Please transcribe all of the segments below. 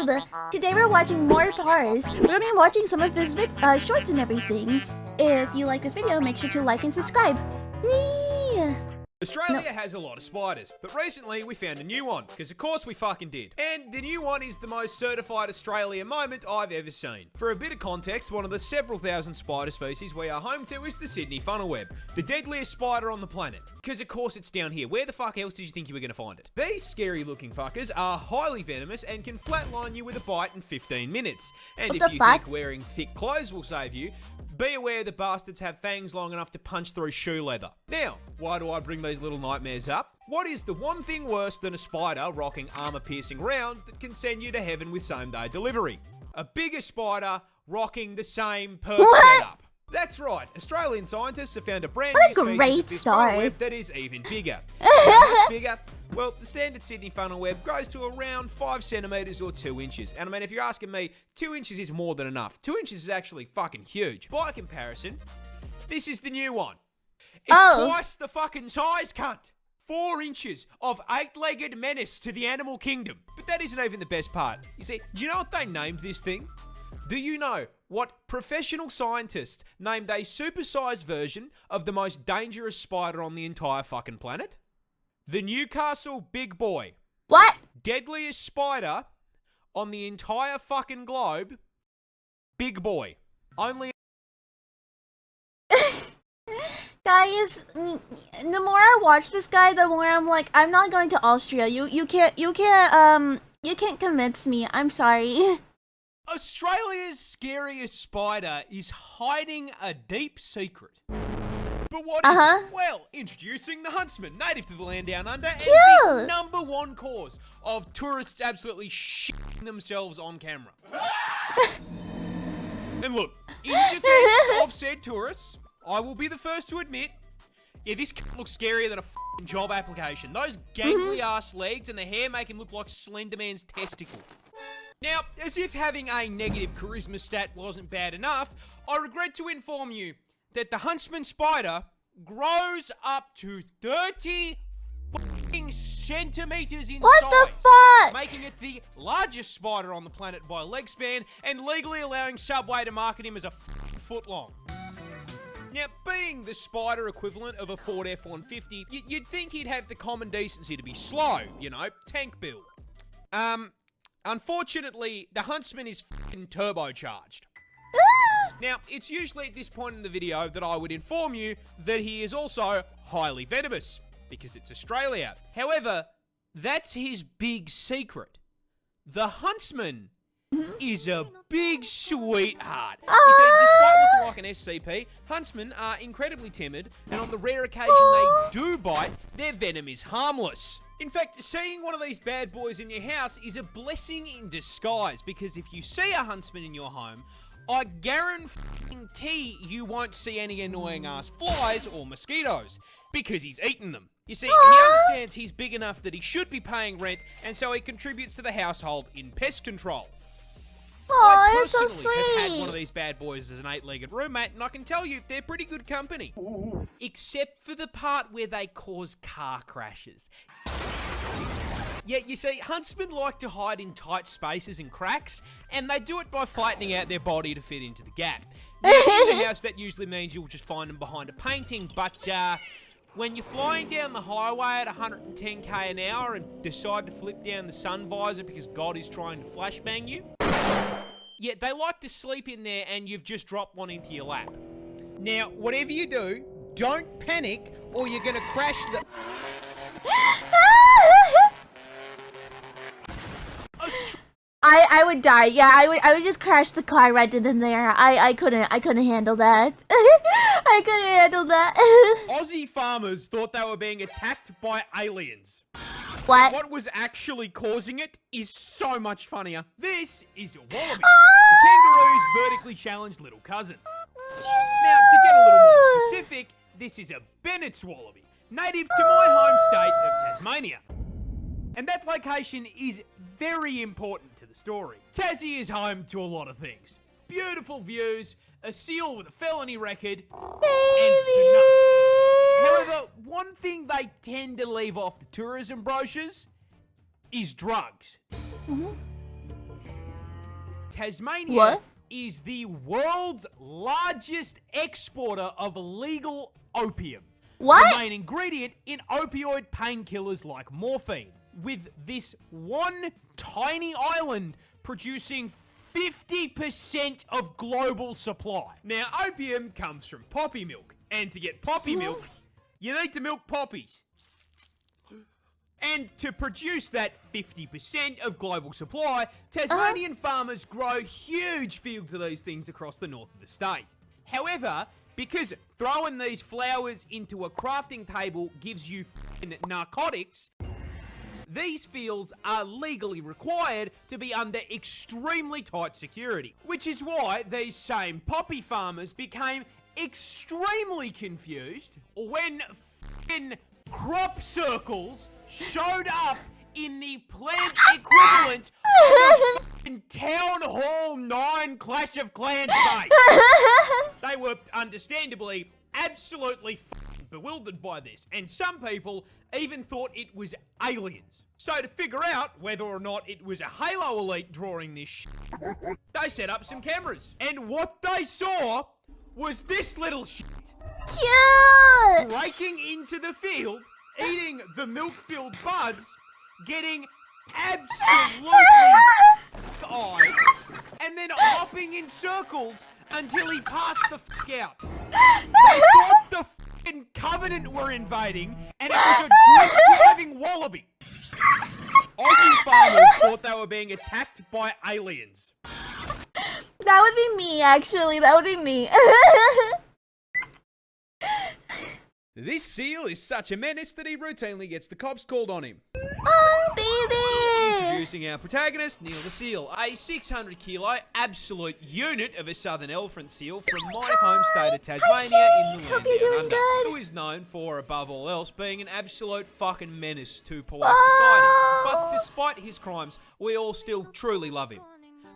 YouTube! Today we're watching MoreParz. We're gonna be watching some of his shorts and everything. If you like this video, make sure to like and subscribe. Nee! Australia has a lot of spiders, but recently we found a new one, because of course we fucking did. And the new one is the most certified Australia moment I've ever seen. For a bit of context, one of the several thousand spider species we are home to is the Sydney funnelweb, the deadliest spider on the planet. Because of course it's down here. Where the fuck else did you think you were going to find it? These scary looking fuckers are highly venomous and can flatline you with a bite in 15 minutes. And if you think wearing thick clothes will save you, be aware the bastards have fangs long enough to punch through shoe leather. Now, why do I bring these little nightmares up? What is the one thing worse than a spider rocking armor-piercing rounds that can send you to heaven with same-day delivery? A bigger spider rocking the same perk setup. That's right, Australian scientists have found a brand new species of this funnelweb that is even bigger. How much bigger? Well, the standard Sydney funnelweb grows to around 5 centimetres or 2 inches. And I mean, if you're asking me, 2 inches is more than enough. 2 inches is actually fucking huge. By comparison, this is the new one. It's twice the fucking size, cunt. 4 inches of 8-legged menace to the animal kingdom. But that isn't even the best part. You see, do you know what they named this thing? Do you know what professional scientists named a supersized version of the most dangerous spider on the entire fucking planet? The Newcastle Big Boy. What? Deadliest spider on the entire fucking globe. Big Boy. Only. Guys, the more I watch this guy, the more I'm like, I'm not going to Austria. You can't convince me. I'm sorry. Australia's scariest spider is hiding a deep secret. But what is it? Well, introducing the huntsman, native to the land down under, and the #1 cause of tourists absolutely shitting themselves on camera. And look, in defense of said tourists, I will be the first to admit, yeah, this looks scarier than a f***ing job application. Those gangly ass legs and the hair make him look like Slender Man's testicle. Now, as if having a negative charisma stat wasn't bad enough, I regret to inform you that the huntsman spider grows up to 30 fucking centimeters in size. What the fuck? Making it the largest spider on the planet by leg span and legally allowing Subway to market him as a foot long. Now, being the spider equivalent of a Ford F-150, you'd think he'd have the common decency to be slow, you know, tank build. Unfortunately, the huntsman is fucking turbocharged. Now, it's usually at this point in the video that I would inform you that he is also highly venomous, because it's Australia. However, that's his big secret. The huntsman is a big sweetheart. You see, despite looking like an SCP, huntsmen are incredibly timid, and on the rare occasion they do bite, their venom is harmless. In fact, seeing one of these bad boys in your house is a blessing in disguise, because if you see a huntsman in your home, I guarantee you won't see any annoying ass flies or mosquitoes, because he's eaten them. You see, he understands he's big enough that he should be paying rent, and so he contributes to the household in pest control. I personally have had one of these bad boys as an 8-legged roommate, and I can tell you, they're pretty good company. Except for the part where they cause car crashes. Yeah, you see, huntsmen like to hide in tight spaces and cracks, and they do it by flattening out their body to fit into the gap. Now, in the house, that usually means you'll just find them behind a painting, but when you're flying down the highway at 110k an hour and decide to flip down the sun visor because God is trying to flashbang you, yeah, they like to sleep in there and you've just dropped one into your lap. Now, whatever you do, don't panic or you're gonna crash the... I would die. Yeah, I would just crash the car right then and there. I couldn't handle that. I couldn't handle that. Aussie farmers thought they were being attacked by aliens. What was actually causing it is so much funnier. This is a wallaby, the kangaroo's vertically challenged little cousin. Now, to get a little more specific, this is a Bennett's wallaby, native to my home state of Tasmania. And that location is very important to the story. Tassie is home to a lot of things. Beautiful views, a seal with a felony record, and however, one thing they tend to leave off the tourism brochures is drugs. Tasmania What? is the world's largest exporter of illegal opium. What? The main ingredient in opioid painkillers like morphine, with this one tiny island producing 50% of global supply. Now, opium comes from poppy milk, and to get poppy milk, you need to milk poppies. And to produce that 50% of global supply, Tasmanian farmers grow huge fields of these things across the north of the state. However, because throwing these flowers into a crafting table gives you f***ing narcotics, these fields are legally required to be under extremely tight security. Which is why these same poppy farmers became extremely confused when f***ing crop circles showed up in the plant equivalent of a f***ing Town Hall 9 Clash of Clans base. They were understandably absolutely f***ing bewildered by this, and some people even thought it was aliens. So to figure out whether or not it was a Halo Elite drawing this shit, they set up some cameras. And what they saw was this little shit Cute! breaking into the field, eating the milk-filled buds, getting absolutely eyed, and then hopping in circles until he passed the f*** out. They thought the f***ing Covenant were invading, and it was a drink-driving wallaby. Aussie farmers thought they were being attacked by aliens. That would be me, actually. That would be me. This seal is such a menace that he routinely gets the cops called on him. Oh, baby! Introducing our protagonist, Neil the Seal, a 600-kilo absolute unit of a southern elephant seal from my home state of Tasmania in the Hope land you're down doing under, good. who is known for, above all else, being an absolute fucking menace to polite society. But despite his crimes, we all still truly love him.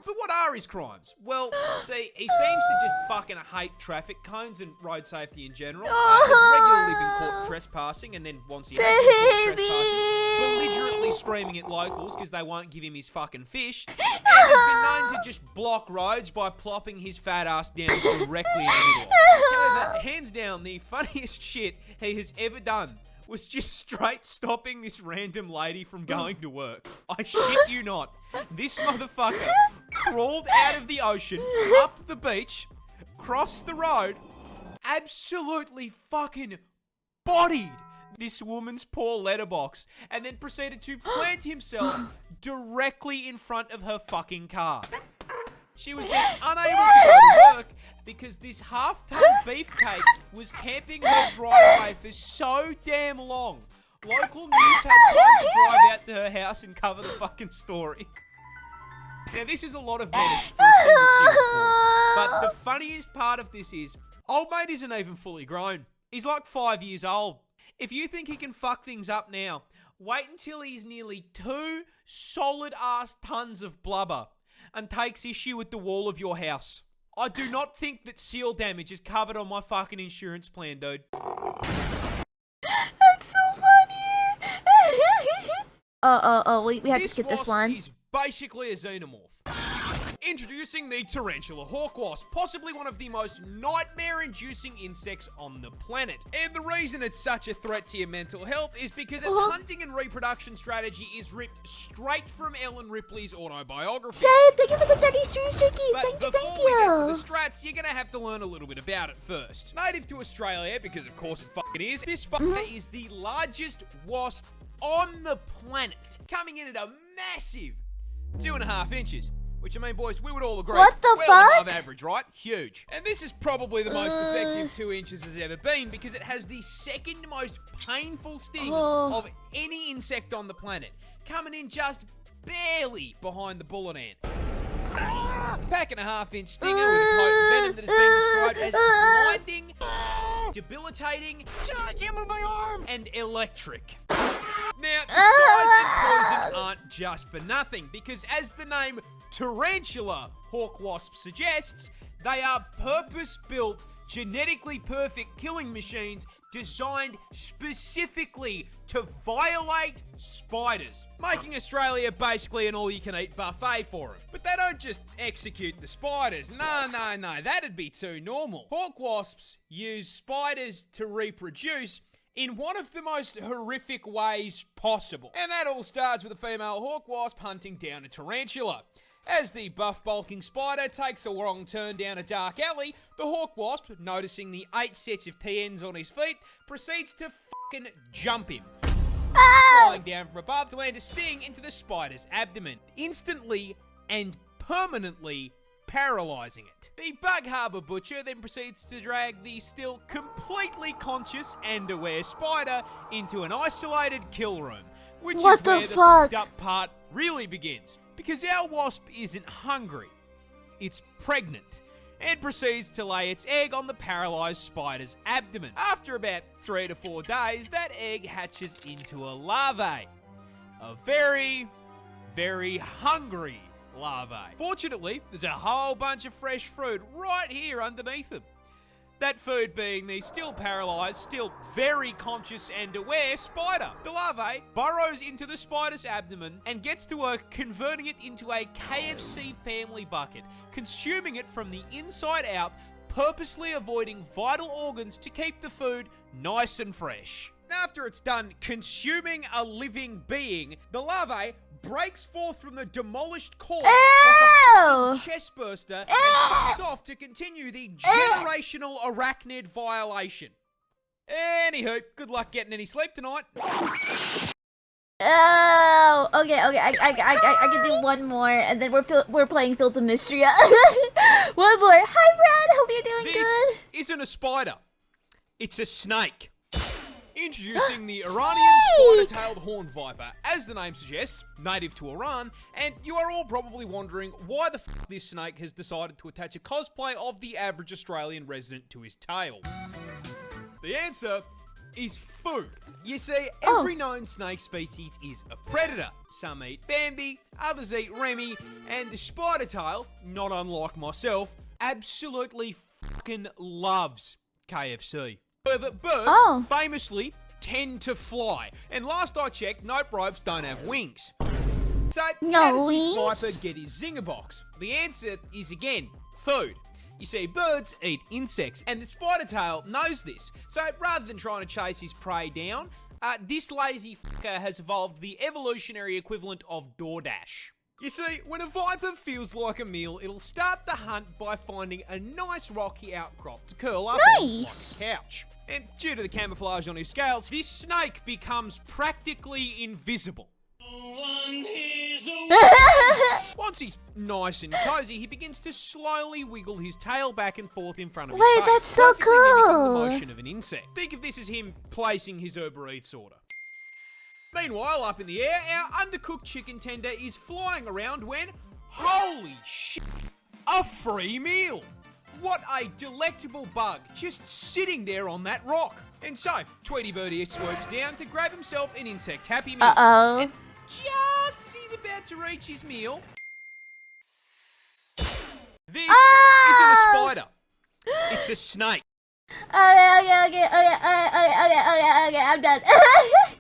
But what are his crimes? Well, see, he seems to just fucking hate traffic cones and road safety in general. Has regularly been caught trespassing, and then once he has been caught trespassing, belligerently screaming at locals because they won't give him his fucking fish. And has been known to just block roads by plopping his fat ass down directly in the middle. However, hands down, the funniest shit he has ever done was just straight stopping this random lady from going to work. I shit you not. This motherfucker crawled out of the ocean, up the beach, crossed the road, absolutely fucking bodied this woman's poor letterbox, and then proceeded to plant himself directly in front of her fucking car. She was then unable to go to work because this half-ton beefcake was camping her driveway for so damn long. Local news had time to drive out to her house and cover the fucking story. Now, this is a lot of menace for a single seal report, but the funniest part of this is, old mate isn't even fully grown. He's like 5 years old. If you think he can fuck things up now, wait until he's nearly 2 solid-ass tons of blubber and takes issue with the wall of your house. I do not think that seal damage is covered on my fucking insurance plan, dude. That's so funny. We have to skip this one. Is basically a xenomorph. Introducing the tarantula hawk wasp, possibly one of the most nightmare-inducing insects on the planet. And the reason it's such a threat to your mental health is because its hunting and reproduction strategy is ripped straight from Ellen Ripley's autobiography. Shade, thank you for the 30 stream streakies. But Thank before we get to you. the strats, you're gonna have to learn a little bit about it first. Native to Australia, because of course it fucking is, this fucker is the largest wasp on the planet, coming in at a massive 2.5 inches. Which, I mean, boys, we would all agree. What the well fuck? above average, right? Huge. And this is probably the most effective 2 inches has ever been because it has the second most painful sting of any insect on the planet, coming in just barely behind the bullet ant. Pack and a half-inch stinger with a potent venom that has been described as blinding, debilitating, can't move my arm, and electric. Now, the size and poison aren't just for nothing, because as the name tarantula hawk wasp suggests, they are purpose-built genetically perfect killing machines designed specifically to violate spiders, making Australia basically an all-you-can-eat buffet for them. But they don't just execute the spiders. No, that'd be too normal. Hawk wasps use spiders to reproduce in one of the most horrific ways possible. And that all starts with a female hawk wasp hunting down a tarantula. As the buff bulking spider takes a wrong turn down a dark alley, the hawk wasp, noticing the 8 sets of TNs on his feet, proceeds to fucking jump him, flying down from above to land a sting into the spider's abdomen, instantly and permanently paralyzing it. The Bug Harbour Butcher then proceeds to drag the still completely conscious and aware spider into an isolated kill room, which is where the fucked up part really begins. Because our wasp isn't hungry, it's pregnant, and proceeds to lay its egg on the paralysed spider's abdomen. After about 3 to 4 days, that egg hatches into a larvae. A very, very hungry larvae. Fortunately, there's a whole bunch of fresh food right here underneath them. That food being the still paralysed, still very conscious and aware spider. The larvae burrows into the spider's abdomen and gets to work converting it into a KFC family bucket, consuming it from the inside out, purposely avoiding vital organs to keep the food nice and fresh. After it's done consuming a living being, the larvae breaks forth from the demolished core like a chest burster and fucks off to continue the generational arachnid violation. Anywho, good luck getting any sleep tonight. Oh, okay. I can do one more, and then we're playing Filter Mystery. One more. Hi, Brad. Hope you're doing good. This isn't a spider. It's a snake. Introducing the Iranian spider-tailed horned viper, as the name suggests, native to Iran, and you are all probably wondering why the f*** this snake has decided to attach a cosplay of the average Australian resident to his tail. The answer is food. You see, every known snake species is a predator. Some eat Bambi, others eat Remy, and the spider tail, not unlike myself, absolutely fucking loves KFC. But birds famously tend to fly, and last I checked, nope, ropes don't have wings. So how does this viper get his zinger box? The answer is again, food. You see, birds eat insects, and the spider tail knows this. So rather than trying to chase his prey down, this lazy fucker has evolved the evolutionary equivalent of DoorDash. You see, when a viper feels like a meal, it'll start the hunt by finding a nice rocky outcrop to curl up on like a couch. And due to the camouflage on his scales, this snake becomes practically invisible. Once he's nice and cozy, he begins to slowly wiggle his tail back and forth in front of his face. Wait, that's so cool! The motion of an insect. Think of this as him placing his Uber Eats order. Meanwhile, up in the air, our undercooked chicken tender is flying around when, holy shit, a free meal! What a delectable bug, just sitting there on that rock. And so, Tweety Birdie swoops down to grab himself an insect Happy Meal. And just as he's about to reach his meal, this isn't a spider, it's a snake. Okay, I'm done.